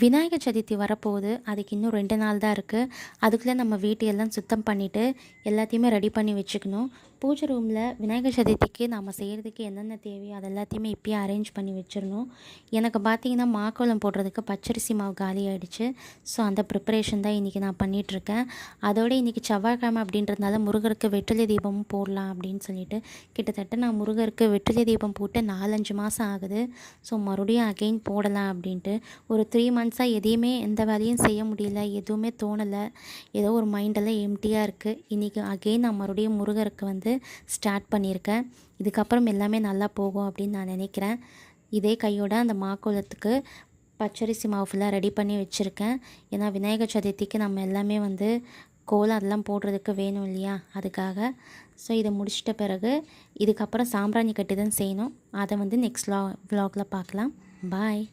விநாயகர் சதுர்த்தி வரப்போகுது. அதுக்கு இன்னும் 2 நாள் தான் இருக்குது. அதுக்குள்ளே நம்ம வீட்டையெல்லாம் சுத்தம் பண்ணிவிட்டு எல்லாத்தையுமே ரெடி பண்ணி வச்சுக்கணும். பூஜை ரூமில் விநாயகர் சதுர்த்திக்கு நம்ம செய்கிறதுக்கு என்னென்ன தேவையோ அது எல்லாத்தையுமே இப்போயே அரேஞ்ச் பண்ணி வச்சிடணும். எனக்கு பார்த்திங்கன்னா மாக்கோலம் போடுறதுக்கு பச்சரிசி மாவு காலி ஆகிடுச்சு. ஸோ அந்த ப்ரிப்பரேஷன் தான் இன்றைக்கி நான் பண்ணிகிட்ருக்கேன். அதோடு இன்றைக்கி செவ்வாய்க்கிழமை அப்படின்றதுனால முருகருக்கு வெற்றிலை தீபமும் போடலாம் அப்படின்னு சொல்லிட்டு கிட்டத்தட்ட நான் முருகருக்கு வெற்றிலை தீபம் போட்டு 4-5 மாதம் ஆகுது. ஸோ மறுபடியும் அகெயின் போடலாம் அப்படின்ட்டு ஒரு 3 மந்த்ஸாக எதையுமே எந்த வேலையும் செய்ய முடியல. எதுவுமே தோணலை. ஏதோ ஒரு மைண்டெல்லாம் எம்டியாக இருக்குது. இன்றைக்கி அகெயின் நான் மறுபடியும் முருகருக்கு ஸ்டார்ட் பண்ணியிருக்கேன். இதுக்கப்புறம் எல்லாமே நல்லா போகும் அப்படின்னு நான் நினைக்கிறேன். இதே கையோட அந்த மாக்கோலத்துக்கு பச்சரிசி மாவு ஃபுல்லாக ரெடி பண்ணி வச்சுருக்கேன். ஏன்னா விநாயகர் சதுர்த்திக்கு நம்ம எல்லாமே கோலம் அதெல்லாம் போடுறதுக்கு வேணும் இல்லையா, அதுக்காக. ஸோ இதை முடிச்சிட்ட பிறகு இதுக்கப்புறம் சாம்பிராணி கட்டி தான் செய்யணும். அதை நெக்ஸ்ட் vlogல பார்க்கலாம். பாய்.